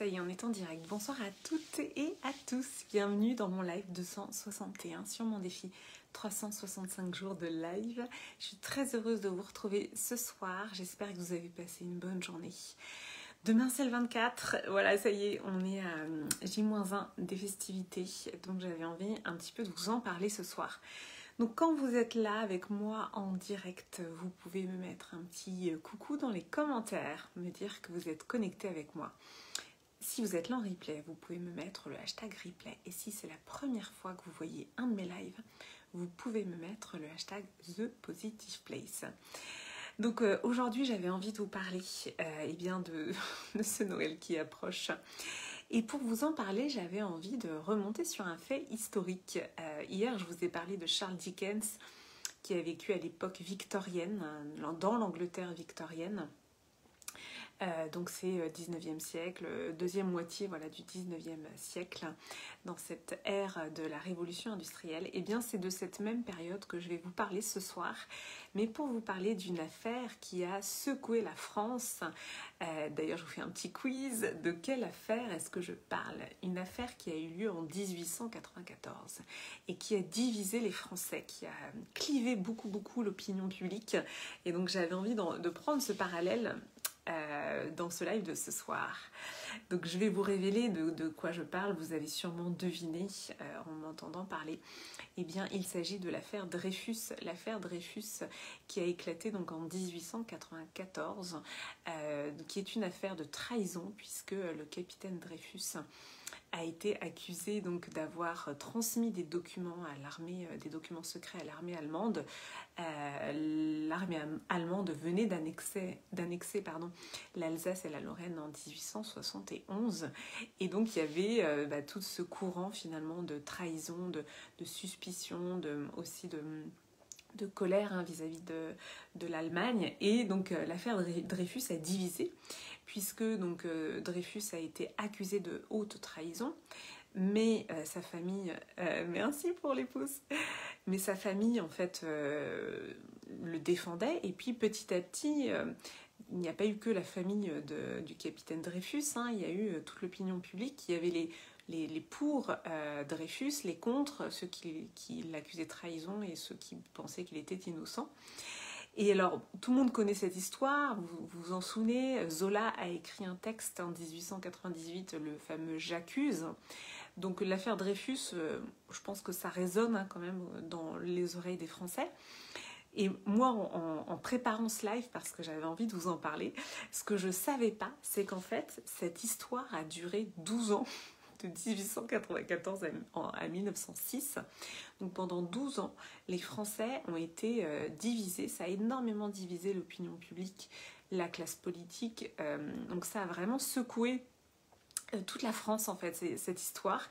Ça y est, on est en direct. Bonsoir à toutes et à tous. Bienvenue dans mon live 261 sur mon défi 365 jours de live. Je suis très heureuse de vous retrouver ce soir. J'espère que vous avez passé une bonne journée. Demain, c'est le 24. Voilà, ça y est, on est à J-1 des festivités. Donc, j'avais envie un petit peu de vous en parler ce soir. Donc quand vous êtes là avec moi en direct, vous pouvez me mettre un petit coucou dans les commentaires, me dire que vous êtes connecté avec moi. Si vous êtes là en replay, vous pouvez me mettre le hashtag replay. Et si c'est la première fois que vous voyez un de mes lives, vous pouvez me mettre le hashtag ThePositivePlace. Donc aujourd'hui, j'avais envie de vous parler eh bien de ce Noël qui approche. Et pour vous en parler, j'avais envie de remonter sur un fait historique. Hier, je vous ai parlé de Charles Dickens, qui a vécu à l'époque victorienne, dans l'Angleterre victorienne. Donc c'est 19e siècle, deuxième moitié du 19e siècle, dans cette ère de la révolution industrielle. Et bien c'est de cette même période que je vais vous parler ce soir, mais pour vous parler d'une affaire qui a secoué la France. D'ailleurs je vous fais un petit quiz, de quelle affaire est-ce que je parle? Une affaire qui a eu lieu en 1894 et qui a divisé les Français, qui a clivé beaucoup l'opinion publique. Et donc j'avais envie de prendre ce parallèle dans ce live de ce soir. Donc je vais vous révéler de quoi je parle. Vous avez sûrement deviné en m'entendant parler. Eh bien il s'agit de l'affaire Dreyfus. L'affaire Dreyfus qui a éclaté donc en 1894, qui est une affaire de trahison puisque le capitaine Dreyfus a été accusé donc d'avoir transmis des documents à l'armée, des documents secrets à l'armée allemande. L'armée allemande venait d'annexer l'Alsace et la Lorraine en 1871. Et donc il y avait tout ce courant finalement de trahison, de suspicion, aussi de colère vis-à-vis de l'Allemagne. Et donc l'affaire Dreyfus a divisé, puisque donc Dreyfus a été accusé de haute trahison, mais sa famille, merci pour les pouces, mais sa famille en fait le défendait. Et puis petit à petit, il n'y a pas eu que la famille du capitaine Dreyfus, il y a eu toute l'opinion publique. Il y avait les pour Dreyfus, les contre, ceux qui l'accusaient de trahison et ceux qui pensaient qu'il était innocent. Et alors, tout le monde connaît cette histoire, vous vous en souvenez, Zola a écrit un texte en 1898, le fameux J'accuse. Donc l'affaire Dreyfus, je pense que ça résonne quand même dans les oreilles des Français. Et moi, en préparant ce live, parce que j'avais envie de vous en parler, ce que je ne savais pas, c'est qu'en fait, cette histoire a duré 12 ans, de 1894 à 1906. Donc pendant 12 ans, les Français ont été divisés. Ça a énormément divisé l'opinion publique, la classe politique. Donc ça a vraiment secoué toute la France en fait, cette histoire.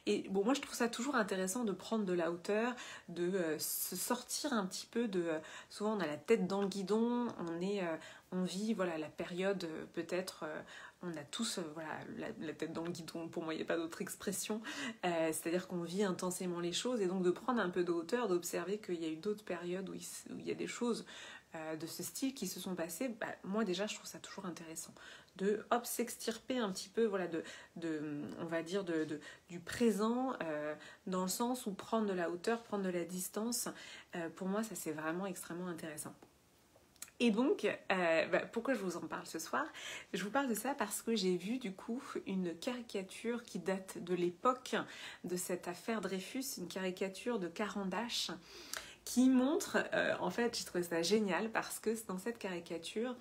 Et bon, moi je trouve ça toujours intéressant de prendre de la hauteur, de se sortir un petit peu de... souvent on a la tête dans le guidon, on vit la période peut-être... on a tous la tête dans le guidon, pour moi il n'y a pas d'autre expression, c'est-à-dire qu'on vit intensément les choses, et donc de prendre un peu de hauteur, d'observer qu'il y a eu d'autres périodes où il y a des choses de ce style qui se sont passées. Moi déjà je trouve ça toujours intéressant de s'extirper un petit peu on va dire du présent, dans le sens où prendre de la hauteur, prendre de la distance, pour moi ça c'est vraiment extrêmement intéressant. Et donc, pourquoi je vous en parle ce soir? Je vous parle de ça parce que j'ai vu du coup une caricature qui date de l'époque de cette affaire Dreyfus, une caricature de Carandache qui montre, en fait j'ai trouvé ça génial parce que dans cette caricature,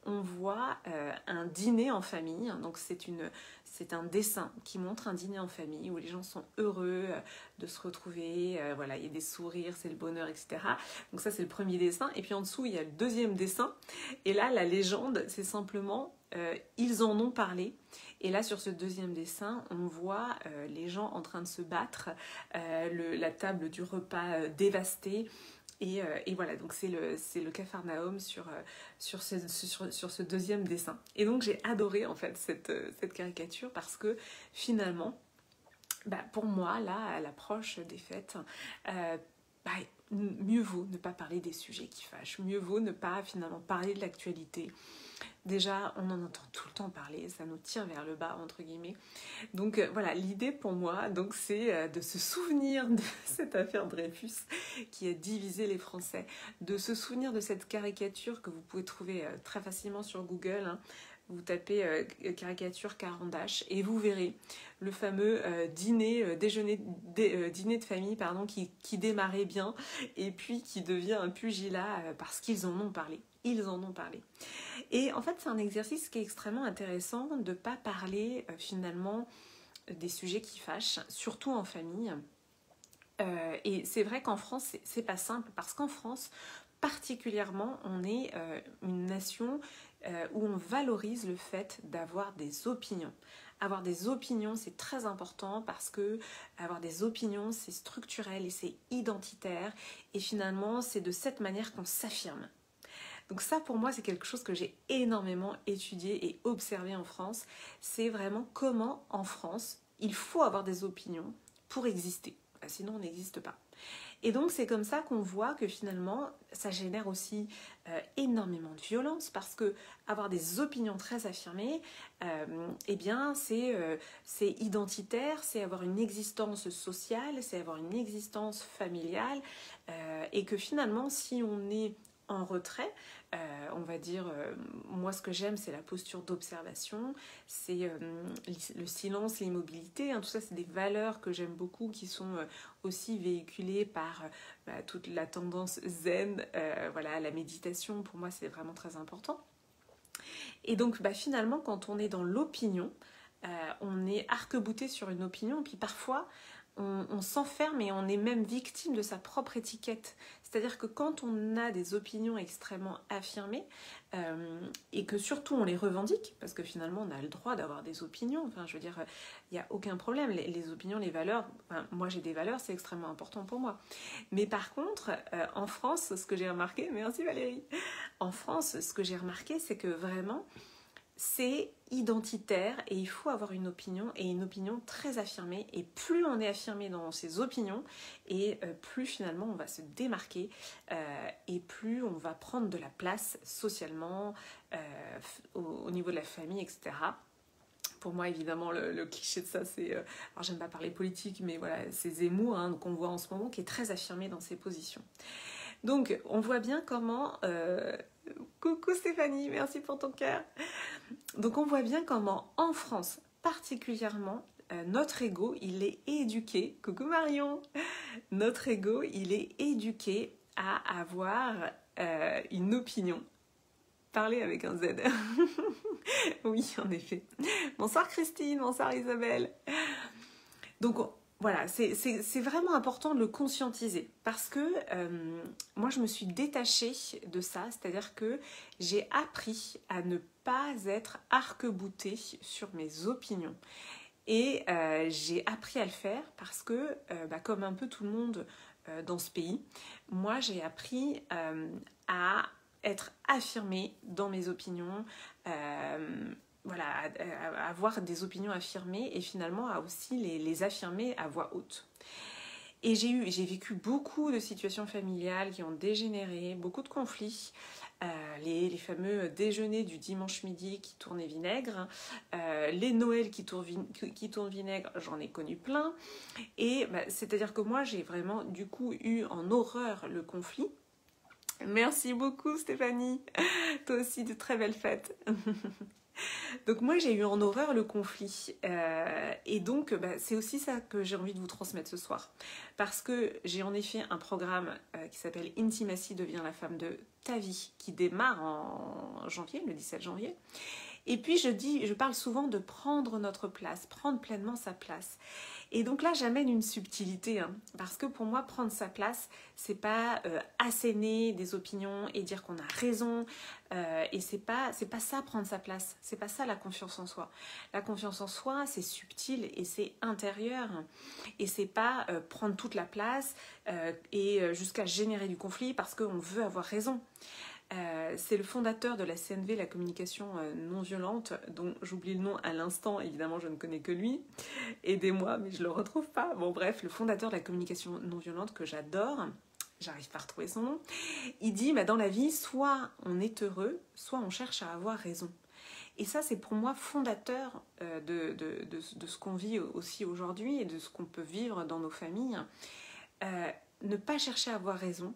on voit un dîner en famille. Donc c'est un dessin qui montre un dîner en famille où les gens sont heureux de se retrouver, il y a des sourires, c'est le bonheur, etc. Donc ça c'est le premier dessin. Et puis en dessous il y a le deuxième dessin. Et là la légende c'est simplement ils en ont parlé. Et là sur ce deuxième dessin on voit les gens en train de se battre, la table du repas dévastée. Et voilà, donc c'est le Capharnaüm sur ce deuxième dessin. Et donc j'ai adoré en fait cette caricature parce que finalement, pour moi, là, à l'approche des fêtes, mieux vaut ne pas parler des sujets qui fâchent, mieux vaut ne pas finalement parler de l'actualité. Déjà, on en entend tout le temps parler, ça nous tire vers le bas, entre guillemets. Donc voilà, l'idée pour moi, donc, c'est de se souvenir de cette affaire Dreyfus qui a divisé les Français, de se souvenir de cette caricature que vous pouvez trouver très facilement sur Google, hein. Vous tapez caricature Carandache et vous verrez le fameux dîner de famille pardon, qui démarrait bien et puis qui devient un pugilat parce qu'ils en ont parlé. Ils en ont parlé. Et en fait, c'est un exercice qui est extrêmement intéressant de ne pas parler finalement des sujets qui fâchent, surtout en famille. Et c'est vrai qu'en France, c'est pas simple parce qu'en France, particulièrement, on est une nation où on valorise le fait d'avoir des opinions. Avoir des opinions, c'est très important parce que avoir des opinions, c'est structurel et c'est identitaire. Et finalement, c'est de cette manière qu'on s'affirme. Donc ça, pour moi, c'est quelque chose que j'ai énormément étudié et observé en France. C'est vraiment comment, en France, il faut avoir des opinions pour exister. Sinon, on n'existe pas. Et donc, c'est comme ça qu'on voit que finalement, ça génère aussi énormément de violence parce que avoir des opinions très affirmées, eh bien, c'est identitaire, c'est avoir une existence sociale, c'est avoir une existence familiale et que finalement, si on est en retrait, on va dire, moi ce que j'aime c'est la posture d'observation, c'est le silence, l'immobilité, hein, tout ça c'est des valeurs que j'aime beaucoup qui sont aussi véhiculées par toute la tendance zen, voilà, la méditation pour moi c'est vraiment très important. Et donc finalement quand on est dans l'opinion, on est arc-bouté sur une opinion, puis parfois on s'enferme et on est même victime de sa propre étiquette. C'est-à-dire que quand on a des opinions extrêmement affirmées et que surtout on les revendique, parce que finalement on a le droit d'avoir des opinions, enfin je veux dire, il n'y a aucun problème, les opinions, les valeurs, moi j'ai des valeurs, c'est extrêmement important pour moi. Mais par contre, en France, ce que j'ai remarqué, merci Valérie, en France, ce que j'ai remarqué, c'est que vraiment, c'est identitaire et il faut avoir une opinion et une opinion très affirmée et plus on est affirmé dans ses opinions et plus finalement on va se démarquer et plus on va prendre de la place socialement au niveau de la famille, etc. Pour moi, évidemment, le cliché de ça, c'est... alors, j'aime pas parler politique, mais voilà, c'est Zemmour, hein, qu'on voit en ce moment, qui est très affirmé dans ses positions. Donc, on voit bien comment... Coucou Stéphanie, merci pour ton cœur. Donc, on voit bien comment, en France, particulièrement, notre ego, il est éduqué... Coucou Marion. Notre ego, il est éduqué à avoir une opinion. Parler avec un Z. Oui, en effet. Bonsoir Christine, bonsoir Isabelle. Donc voilà, c'est vraiment important de le conscientiser parce que moi je me suis détachée de ça, c'est-à-dire que j'ai appris à ne pas être arc-boutée sur mes opinions. Et j'ai appris à le faire parce que, comme un peu tout le monde dans ce pays, moi j'ai appris à être affirmée dans mes opinions, voilà, à avoir des opinions affirmées et finalement à aussi les affirmer à voix haute. Et j'ai vécu beaucoup de situations familiales qui ont dégénéré, beaucoup de conflits, les fameux déjeuners du dimanche midi qui tournaient vinaigre, les Noëls qui tournent vinaigre, j'en ai connu plein. Et c'est-à-dire que moi j'ai vraiment du coup eu en horreur le conflit. Merci beaucoup Stéphanie, toi aussi de très belles fêtes. Donc moi j'ai eu en horreur le conflit et donc c'est aussi ça que j'ai envie de vous transmettre ce soir parce que j'ai en effet un programme qui s'appelle Intimacy devient la femme de ta vie qui démarre en janvier, le 17 janvier. Et puis je parle souvent de prendre notre place, prendre pleinement sa place. Et donc là, j'amène une subtilité, hein, parce que pour moi, prendre sa place, c'est pas asséner des opinions et dire qu'on a raison, et c'est pas ça prendre sa place, c'est pas ça la confiance en soi. La confiance en soi, c'est subtil et c'est intérieur, et c'est pas prendre toute la place et jusqu'à générer du conflit parce qu'on veut avoir raison. C'est le fondateur de la CNV, la communication non violente, dont j'oublie le nom à l'instant, évidemment je ne connais que lui, aidez-moi mais je le retrouve pas. Bon bref, le fondateur de la communication non violente que j'adore, j'arrive pas à retrouver son nom, il dit bah, dans la vie, soit on est heureux, soit on cherche à avoir raison. Et ça, c'est pour moi fondateur de ce qu'on vit aussi aujourd'hui et de ce qu'on peut vivre dans nos familles. Ne pas chercher à avoir raison,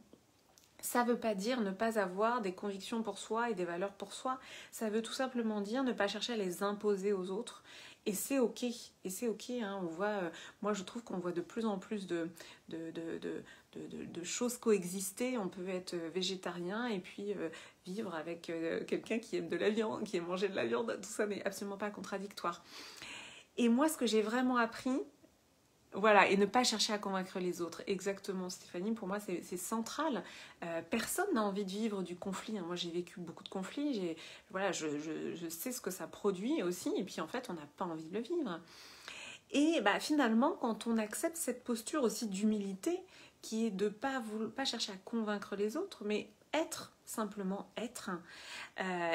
ça ne veut pas dire ne pas avoir des convictions pour soi et des valeurs pour soi. Ça veut tout simplement dire ne pas chercher à les imposer aux autres. Et c'est ok. Et c'est ok. Hein. On voit, moi, je trouve qu'on voit de plus en plus de choses coexister. On peut être végétarien et puis vivre avec quelqu'un qui aime de la viande, qui aime manger de la viande. Tout ça n'est absolument pas contradictoire. Et moi, ce que j'ai vraiment appris, voilà, et ne pas chercher à convaincre les autres. Exactement, Stéphanie, pour moi, c'est central. Personne n'a envie de vivre du conflit. Hein. Moi, j'ai vécu beaucoup de conflits. Voilà, je sais ce que ça produit aussi. Et puis, en fait, on n'a pas envie de le vivre. Et bah, finalement, quand on accepte cette posture aussi d'humilité, qui est de ne pas chercher à convaincre les autres, mais être, simplement être.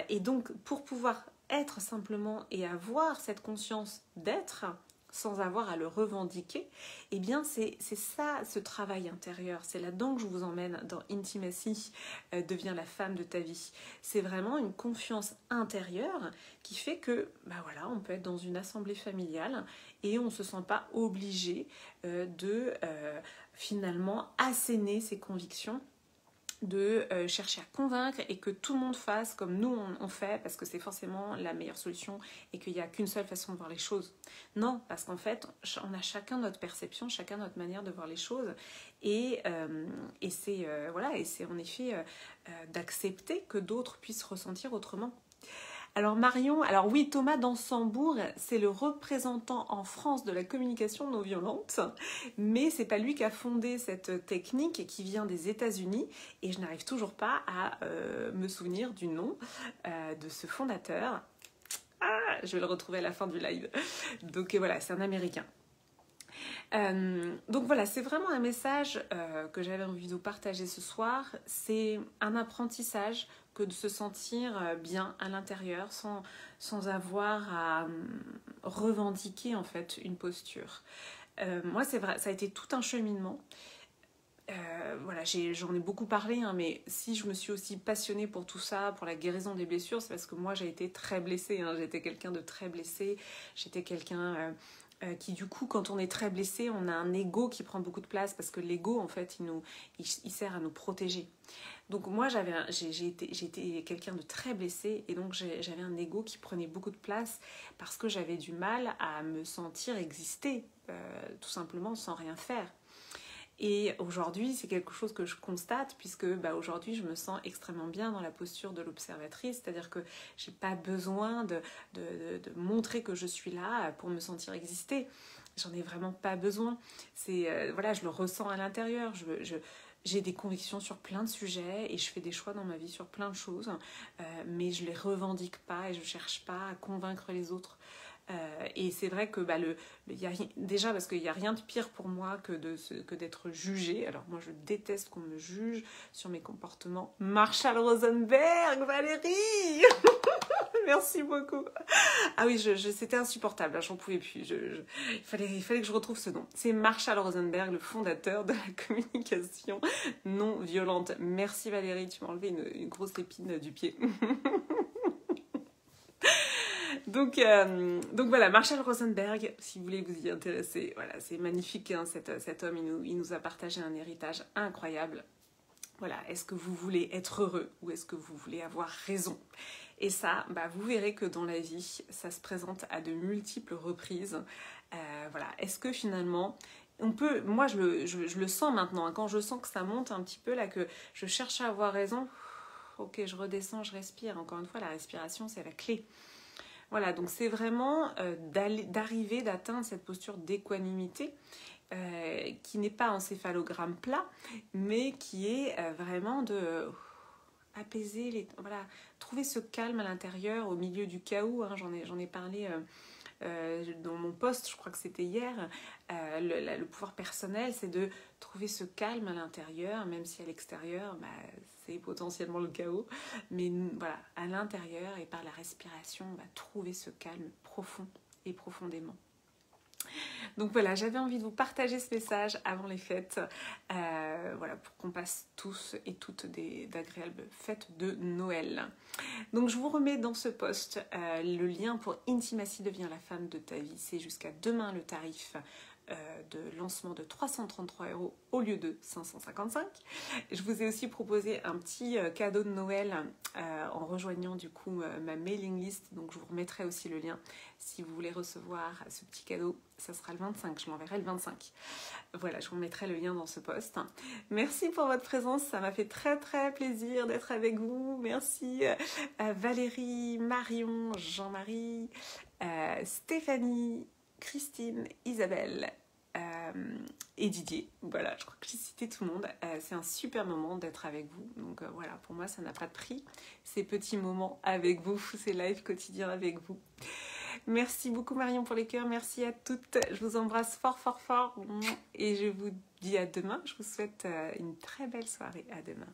Et donc, pour pouvoir être simplement et avoir cette conscience d'être, sans avoir à le revendiquer, eh bien c'est ça, ce travail intérieur. C'est là-dedans que je vous emmène dans Intimacy, devient la femme de ta vie. C'est vraiment une confiance intérieure qui fait que, bah voilà, on peut être dans une assemblée familiale et on ne se sent pas obligé de finalement asséner ses convictions, de chercher à convaincre et que tout le monde fasse comme nous on fait parce que c'est forcément la meilleure solution et qu'il n'y a qu'une seule façon de voir les choses. Non, parce qu'en fait, on a chacun notre perception, chacun notre manière de voir les choses et c'est voilà, et c'est en effet d'accepter que d'autres puissent ressentir autrement. Alors Marion, alors oui, Thomas Dansembourg, c'est le représentant en France de la communication non violente, mais c'est pas lui qui a fondé cette technique qui vient des États-Unis et je n'arrive toujours pas à me souvenir du nom de ce fondateur. Ah, je vais le retrouver à la fin du live. Donc voilà, c'est un Américain. Donc voilà, c'est vraiment un message que j'avais envie de vous partager ce soir. C'est un apprentissage que de se sentir bien à l'intérieur sans avoir à revendiquer en fait une posture. Moi, c'est vrai, ça a été tout un cheminement. Voilà, j'en ai beaucoup parlé, hein, mais si je me suis aussi passionnée pour tout ça, pour la guérison des blessures, c'est parce que moi j'ai été très blessée. Hein, j'étais quelqu'un de très blessé. J'étais quelqu'un qui du coup, quand on est très blessé, on a un ego qui prend beaucoup de place parce que l'ego, en fait, il sert à nous protéger. Donc moi, j'ai été quelqu'un de très blessé et donc j'avais un ego qui prenait beaucoup de place parce que j'avais du mal à me sentir exister, tout simplement sans rien faire. Et aujourd'hui, c'est quelque chose que je constate puisque aujourd'hui, je me sens extrêmement bien dans la posture de l'observatrice, c'est-à-dire que j'ai pas besoin de montrer que je suis là pour me sentir exister. J'en ai vraiment pas besoin. Voilà, je le ressens à l'intérieur. J'ai des convictions sur plein de sujets et je fais des choix dans ma vie sur plein de choses, mais je les revendique pas et je cherche pas à convaincre les autres. Et c'est vrai que déjà parce qu'il n'y a rien de pire pour moi que d'être jugée. Alors moi je déteste qu'on me juge sur mes comportements. Marshall Rosenberg, Valérie merci beaucoup. Ah oui, c'était insupportable, j'en pouvais plus. Il fallait que je retrouve ce nom. C'est Marshall Rosenberg, le fondateur de la communication non violente. Merci Valérie, tu m'as enlevé une grosse épine du pied. Donc voilà, Marshall Rosenberg, si vous voulez vous y intéresser, voilà, c'est magnifique, hein, cet homme, il nous a partagé un héritage incroyable. Voilà, est-ce que vous voulez être heureux ou est-ce que vous voulez avoir raison? Et ça, vous verrez que dans la vie, ça se présente à de multiples reprises. Voilà, est-ce que finalement, on peut, moi je le sens maintenant, hein, quand je sens que ça monte un petit peu, là, que je cherche à avoir raison, ok, je redescends, je respire. Encore une fois, la respiration, c'est la clé. Voilà, donc c'est vraiment d'arriver, d'atteindre cette posture d'équanimité qui n'est pas en céphalogramme plat, mais qui est vraiment de apaiser, voilà, trouver ce calme à l'intérieur au milieu du chaos. Hein, j'en ai parlé dans mon post, je crois que c'était hier. Le pouvoir personnel, c'est de trouver ce calme à l'intérieur, même si à l'extérieur, c'est potentiellement le chaos. Mais voilà, à l'intérieur et par la respiration, trouver ce calme profond et profondément. Donc voilà, j'avais envie de vous partager ce message avant les fêtes. voilà, pour qu'on passe tous et toutes d'agréables fêtes de Noël. Donc je vous remets dans ce post le lien pour Intimacy devient la femme de ta vie. C'est jusqu'à demain le tarif de lancement de 333 € au lieu de 555. Je vous ai aussi proposé un petit cadeau de Noël en rejoignant du coup ma mailing list, donc je vous remettrai aussi le lien si vous voulez recevoir ce petit cadeau. Ça sera le 25, je l'enverrai le 25. Voilà, je vous mettrai le lien dans ce post. Merci pour votre présence, ça m'a fait très très plaisir d'être avec vous. Merci Valérie, Marion, Jean-Marie, Stéphanie, Christine, Isabelle et Didier. Voilà, je crois que j'ai cité tout le monde. C'est un super moment d'être avec vous. Donc voilà, pour moi, ça n'a pas de prix. Ces petits moments avec vous, ces lives quotidiens avec vous. Merci beaucoup Marion pour les cœurs. Merci à toutes. Je vous embrasse fort, fort, fort. Et je vous dis à demain. Je vous souhaite une très belle soirée. À demain.